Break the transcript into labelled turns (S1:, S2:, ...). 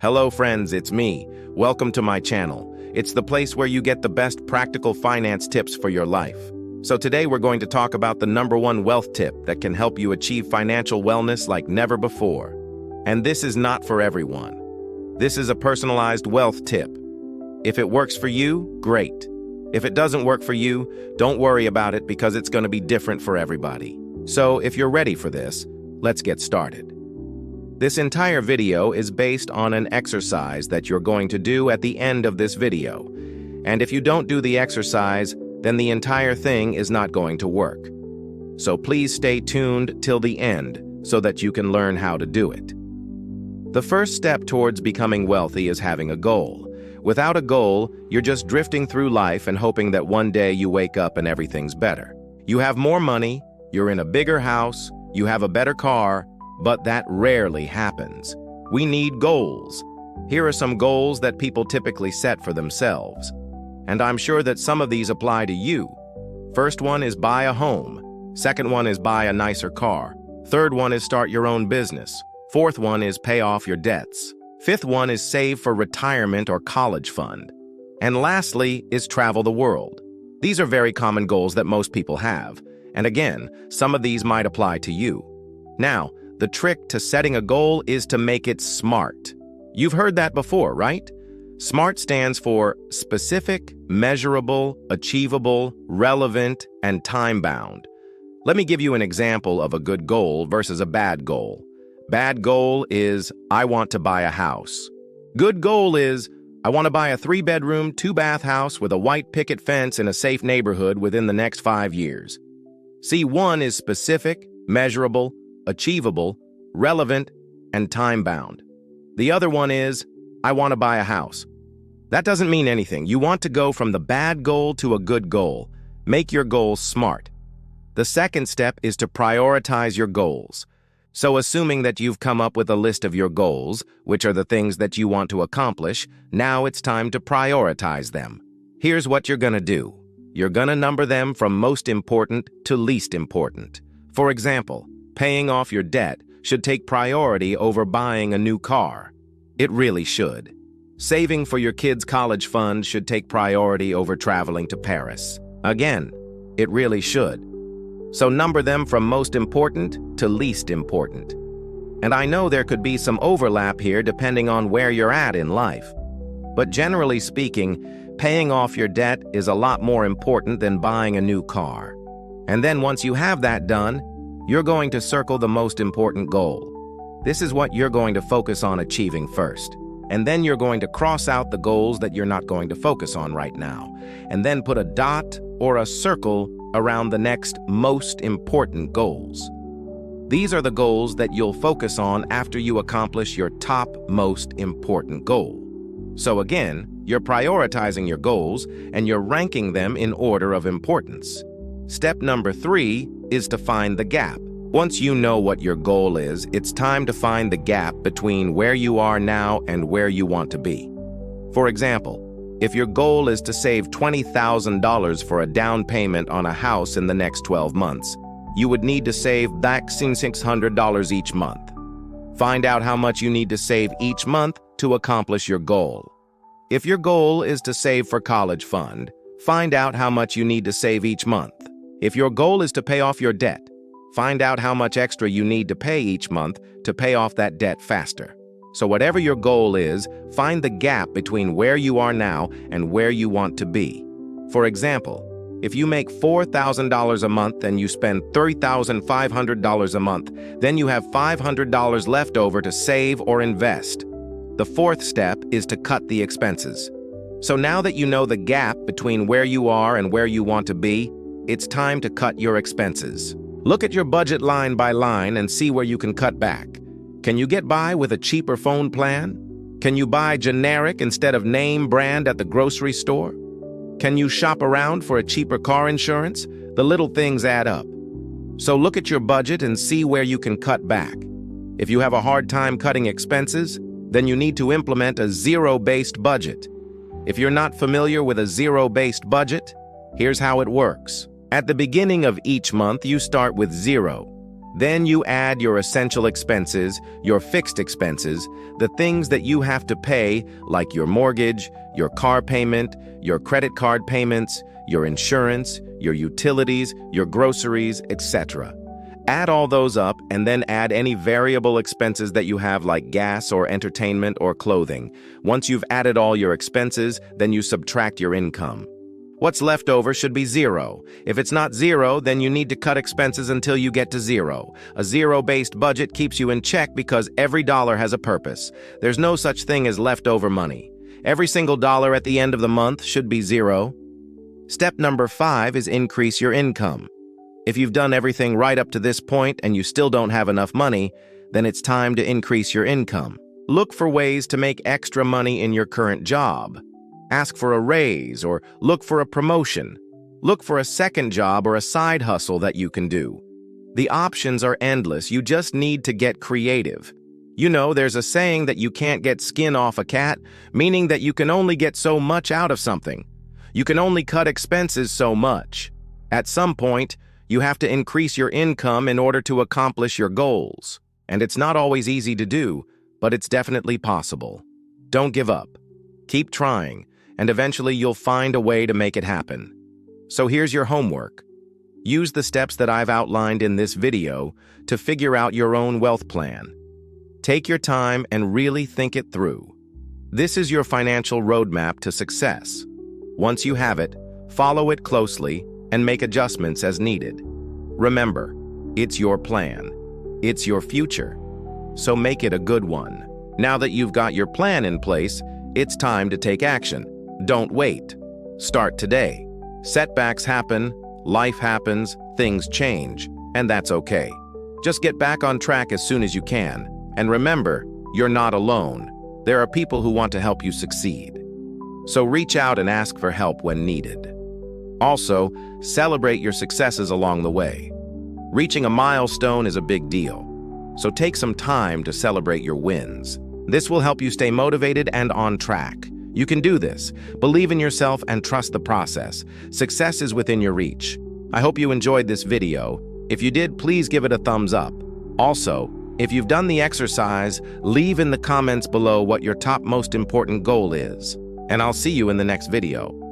S1: Hello friends, it's me. Welcome to my channel. It's the place where you get the best practical finance tips for your life. So today we're going to talk about the #1 wealth tip that can help you achieve financial wellness like never before. And this is not for everyone. This is a personalized wealth tip. If it works for you, great. If it doesn't work for you, don't worry about it because it's going to be different for everybody. So if you're ready for this, let's get started. This entire video is based on an exercise that you're going to do at the end of this video. And if you don't do the exercise, then the entire thing is not going to work. So please stay tuned till the end so that you can learn how to do it. The first step towards becoming wealthy is having a goal. Without a goal, you're just drifting through life and hoping that one day you wake up and everything's better. You have more money, you're in a bigger house, you have a better car, but that rarely happens. We need goals. Here are some goals that people typically set for themselves. And I'm sure that some of these apply to you. First one is buy a home. Second one is buy a nicer car. Third one is start your own business. Fourth one is pay off your debts. Fifth one is save for retirement or college fund. And lastly is travel the world. These are very common goals that most people have. And again, some of these might apply to you. Now, the trick to setting a goal is to make it SMART. You've heard that before, right? SMART stands for specific, measurable, achievable, relevant, and time-bound. Let me give you an example of a good goal versus a bad goal. Bad goal is, I want to buy a house. Good goal is, I want to buy a 3-bedroom, 2-bath house with a white picket fence in a safe neighborhood within the next 5 years. See, one is specific, measurable, achievable, relevant, and time-bound. The other one is, I want to buy a house. That doesn't mean anything. You want to go from the bad goal to a good goal. Make your goals SMART. The second step is to prioritize your goals. So assuming that you've come up with a list of your goals, which are the things that you want to accomplish, now it's time to prioritize them. Here's what you're going to do. You're going to number them from most important to least important. For example, paying off your debt should take priority over buying a new car. It really should. Saving for your kids' college fund should take priority over traveling to Paris. Again, it really should. So number them from most important to least important. And I know there could be some overlap here depending on where you're at in life. But generally speaking, paying off your debt is a lot more important than buying a new car. And then once you have that done, you're going to circle the most important goal. This is what you're going to focus on achieving first. And then you're going to cross out the goals that you're not going to focus on right now. And then put a dot or a circle around the next most important goals. These are the goals that you'll focus on after you accomplish your top most important goal. So again, you're prioritizing your goals and you're ranking them in order of importance. Step number 3 is to find the gap. Once you know what your goal is, it's time to find the gap between where you are now and where you want to be. For example, if your goal is to save $20,000 for a down payment on a house in the next 12 months, you would need to save $600 each month. Find out how much you need to save each month to accomplish your goal. If your goal is to save for college fund, find out how much you need to save each month. If your goal is to pay off your debt, find out how much extra you need to pay each month to pay off that debt faster. So whatever your goal is, find the gap between where you are now and where you want to be. For example, if you make $4,000 a month and you spend $3,500 a month, then you have $500 left over to save or invest. The fourth step is to cut the expenses. So now that you know the gap between where you are and where you want to be, it's time to cut your expenses. Look at your budget line by line and see where you can cut back. Can you get by with a cheaper phone plan? Can you buy generic instead of name brand at the grocery store? Can you shop around for a cheaper car insurance? The little things add up. So look at your budget and see where you can cut back. If you have a hard time cutting expenses, then you need to implement a zero-based budget. If you're not familiar with a zero-based budget, here's how it works. At the beginning of each month, you start with 0. Then you add your essential expenses, your fixed expenses, the things that you have to pay, like your mortgage, your car payment, your credit card payments, your insurance, your utilities, your groceries, etc. Add all those up and then add any variable expenses that you have like gas or entertainment or clothing. Once you've added all your expenses, then you subtract your income. What's left over should be zero. If it's not zero, then you need to cut expenses until you get to zero. A zero-based budget keeps you in check because every dollar has a purpose. There's no such thing as leftover money. Every single dollar at the end of the month should be zero. Step number 5 is increase your income. If you've done everything right up to this point and you still don't have enough money, then it's time to increase your income. Look for ways to make extra money in your current job. Ask for a raise or look for a promotion. Look for a second job or a side hustle that you can do. The options are endless. You just need to get creative. You know, there's a saying that you can't get skin off a cat, meaning that you can only get so much out of something. You can only cut expenses so much. At some point, you have to increase your income in order to accomplish your goals. And it's not always easy to do, but it's definitely possible. Don't give up. Keep trying, and eventually you'll find a way to make it happen. So here's your homework. Use the steps that I've outlined in this video to figure out your own wealth plan. Take your time and really think it through. This is your financial roadmap to success. Once you have it, follow it closely and make adjustments as needed. Remember, it's your plan. It's your future. So make it a good one. Now that you've got your plan in place, it's time to take action. Don't wait. Start today. Setbacks happen, life happens, things change, and that's okay. Just get back on track as soon as you can. And remember, you're not alone. There are people who want to help you succeed. So reach out and ask for help when needed. Also, celebrate your successes along the way. Reaching a milestone is a big deal. So take some time to celebrate your wins. This will help you stay motivated and on track. You can do this. Believe in yourself and trust the process. Success is within your reach. I hope you enjoyed this video. If you did, please give it a thumbs up. Also, if you've done the exercise, leave in the comments below what your top most important goal is. And I'll see you in the next video.